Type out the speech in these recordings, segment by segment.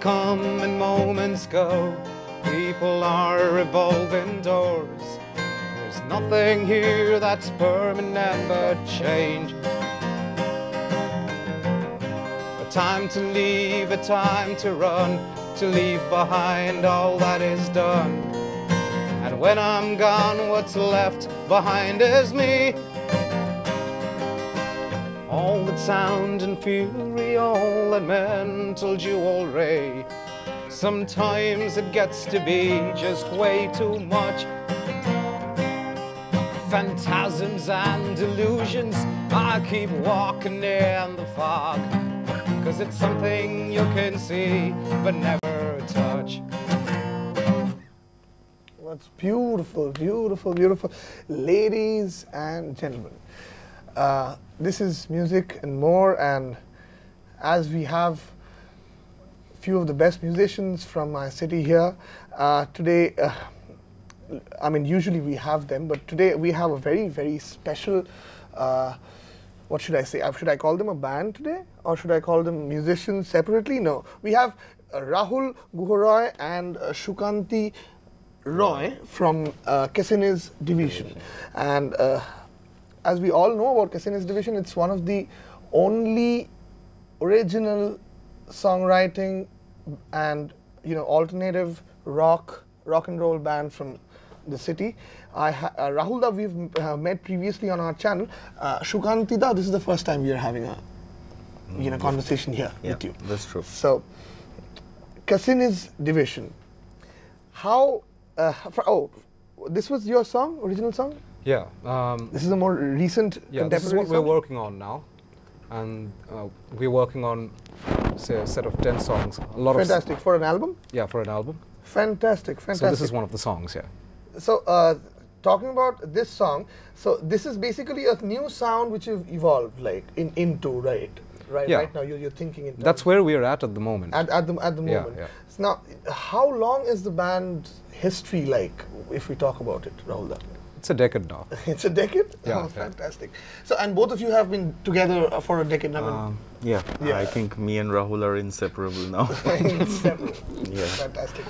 come and moments go. People are revolving doors. There's nothing here that's permanent but change. A time to leave, a time to run, to leave behind all that is done. And when I'm gone, what's left behind is me. All that sound and fury, all that mental jewelry. Sometimes it gets to be just way too much. Phantasms and delusions, I keep walking in the fog, 'cause it's something you can see but never touch. That's beautiful, beautiful, beautiful. Ladies and gentlemen, this is Music and More, and as we have few of the best musicians from my city here, today, I mean, usually we have them, but today we have a very, very special, what should I say? Should I call them a band today? Or should I call them musicians separately? No. We have Rahul Sukanti and Sukanti Roy from Cassini's division. And as we all know about Cassini's division, it's one of the only original songwriting and alternative rock and roll band from the city. Rahul da we've met previously on our channel. Sukanti da, this is the first time we are having a conversation here with you. That's true. So Cassini's division. How this was your song, original song? Yeah. This is a more recent contemporary this is what we're song? working on now. And we're working on, say, a set of 10 songs. A lot Fantastic. For an album? Yeah, for an album. Fantastic, fantastic. So this is one of the songs, yeah. So talking about this song, so this is basically a new sound which you've evolved into, right? Yeah. Right now you're thinking in terms. That's where we are at the moment. At the moment. Yeah. So now, how long is the band's history like, if we talk about it, Rahul? It's a decade now. It's a decade? Yeah. Oh, fantastic. So, and both of you have been together for a decade now? Yeah, I think me and Rahul are inseparable now. Inseparable. Yeah. Fantastic.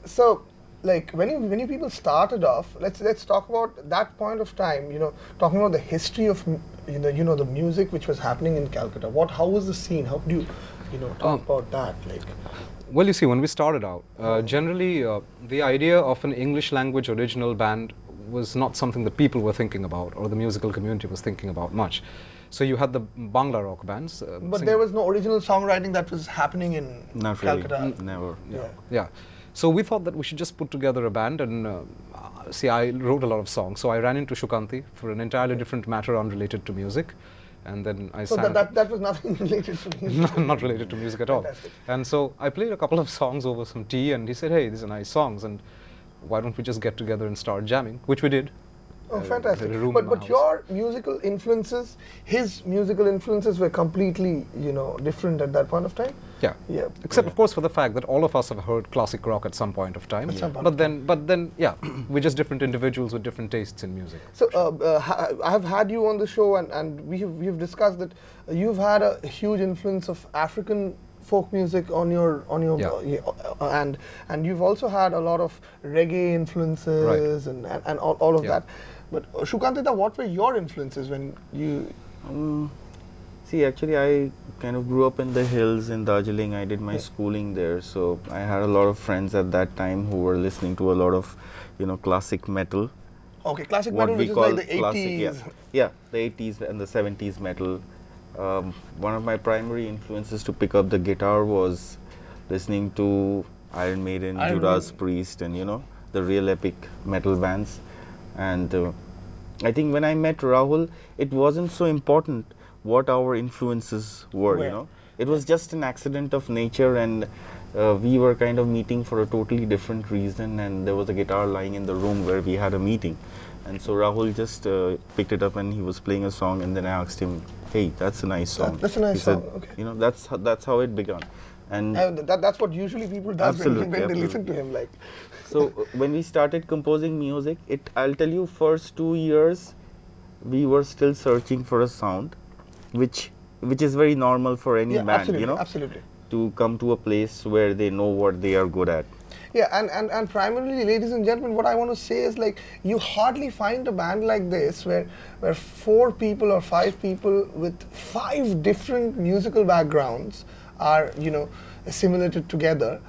So, like when you people started off, let's talk about that point of time. Talking about the history of the music which was happening in Calcutta. How was the scene? How do you talk about that? Well, you see, when we started out, generally the idea of an English language original band was not something that people were thinking about, or the musical community was thinking about much. So you had the Bangla rock bands. But there was no original songwriting that was happening in Not Calcutta. really. Never. Yeah. So we thought that we should just put together a band, and see, I wrote a lot of songs. So I ran into Sukanti for an entirely different matter unrelated to music. And then I sang. So that was nothing related to music? Not related to music at all. Fantastic. And so I played a couple of songs over some tea, and he said, hey, these are nice songs, and why don't we just get together and start jamming, which we did. Oh, fantastic. But your musical influences, his musical influences were completely, different at that point of time? Yeah. Except, of course, for the fact that all of us have heard classic rock at some point of time. But then, yeah, we're just different individuals with different tastes in music. So, I have had you on the show, and we've discussed that you've had a huge influence of African folk music on your and you've also had a lot of reggae influences and all of that. But Sukanti, what were your influences when you? See, actually, I kind of grew up in the hills in Darjeeling. I did my schooling there, so I had a lot of friends at that time who were listening to a lot of, classic metal. Okay, classic metal, which is like the 80s. Yeah, the 80s and the 70s metal. One of my primary influences to pick up the guitar was listening to Iron Maiden, Judas Priest, and the real epic metal bands. And I think when I met Rahul, it wasn't so important what our influences were. It was just an accident of nature, and we were kind of meeting for a totally different reason, and there was a guitar lying in the room where we had a meeting. And so Rahul just picked it up and he was playing a song, and then I asked him, hey, that's a nice song. That's a nice song, okay. That's how it began. And that's what usually people do when they listen to him. So when we started composing music, I'll tell you, first 2 years, we were still searching for a sound, which is very normal for any band, absolutely. to come to a place where they know what they are good at. Yeah, and primarily, ladies and gentlemen, what I want to say is, like, you hardly find a band like this where 4 people or 5 people with 5 different musical backgrounds are, you know, assimilated together.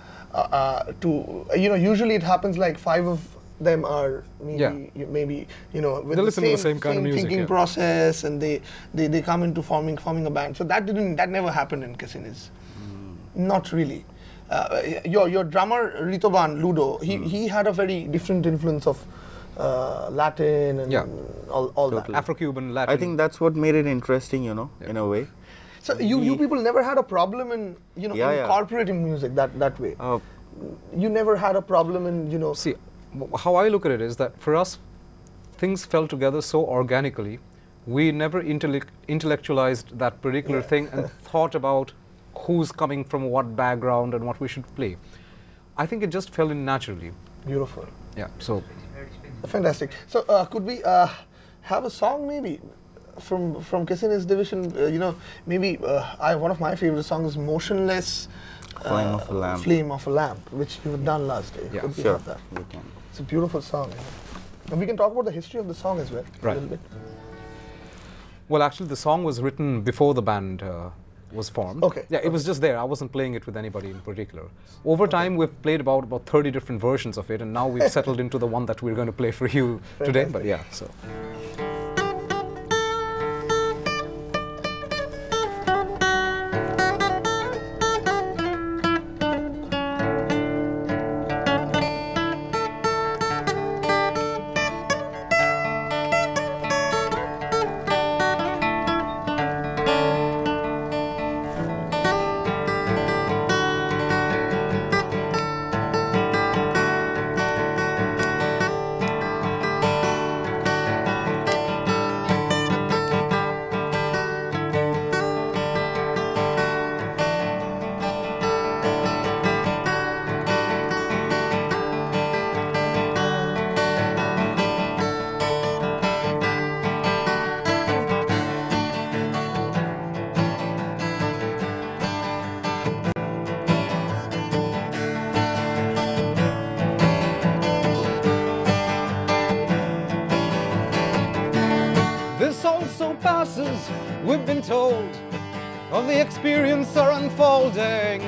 Usually it happens like 5 of them are maybe you know, with the same kind of music, thinking process, and they come into forming a band. So that never happened in Cassinis. Not really. Your drummer Ritoban Ludo, he had a very different influence of Latin and all that. Afro-Cuban, Latin. I think that's what made it interesting, you know, in a way. So you people never had a problem in, you know, incorporating music that way. You never had a problem in, you know. See, how I look at it is that for us, things fell together so organically. We never intellectualized that particular thing and thought about who's coming from what background and what we should play. I think it just fell in naturally. Beautiful. Yeah. So. Fantastic. So could we have a song maybe from Cassinis division? You know, maybe one of my favorite songs is "Motionless." Flame of a Lamp. Flame of a Lamp, which you have done last day. Yeah, could we sure. have that? We can. It's a beautiful song. And we can talk about the history of the song as well. Right. A little bit. Well, actually, the song was written before the band was formed. Okay. Yeah, it was just there. I wasn't playing it with anybody in particular. Over time, we've played about 30 different versions of it, and now we've settled into the one that we're going to play for you today. But yeah, so. This also passes, we've been told, of the experience are unfolding.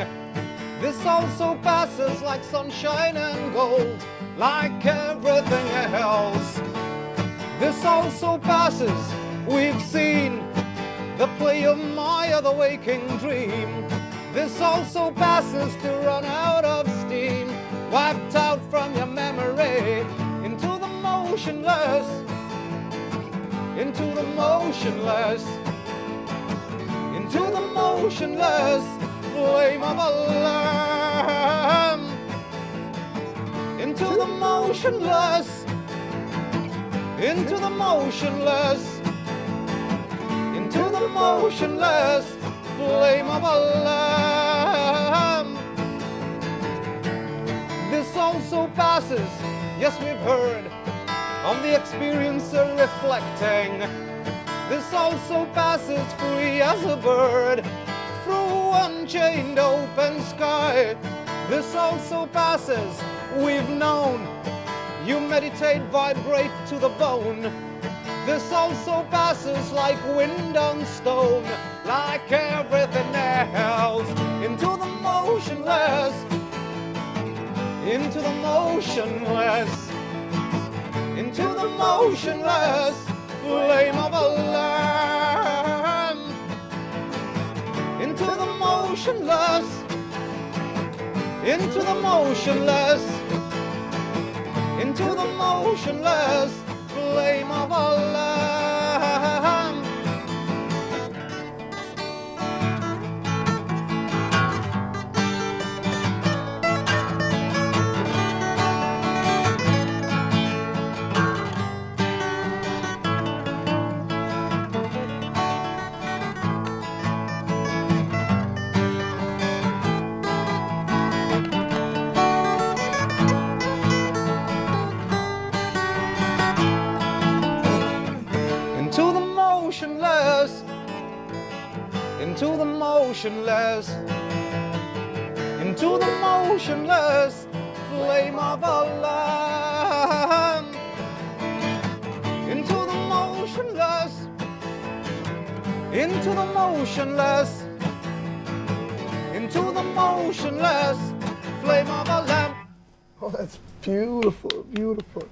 This also passes like sunshine and gold, like everything else. This also passes, we've seen the play of Maya, the waking dream. This also passes to run out of steam, wiped out from your memory, into the motionless. Into the motionless, into the motionless flame of a lamp. Into the motionless, into the motionless, into the motionless flame of a lamp. This also passes, yes, we've heard of the experiencer reflecting. This also passes free as a bird through unchained open sky. This also passes, we've known, you meditate, vibrate to the bone. This also passes like wind on stone, like everything else. Into the motionless, into the motionless, into the motionless flame of a lamp. Into the motionless, into the motionless, into the motionless flame of a lamp. Into the motionless, into the motionless flame of a lamp. Into the motionless, into the motionless, into the motionless flame of a lamp. Oh, that's beautiful, beautiful.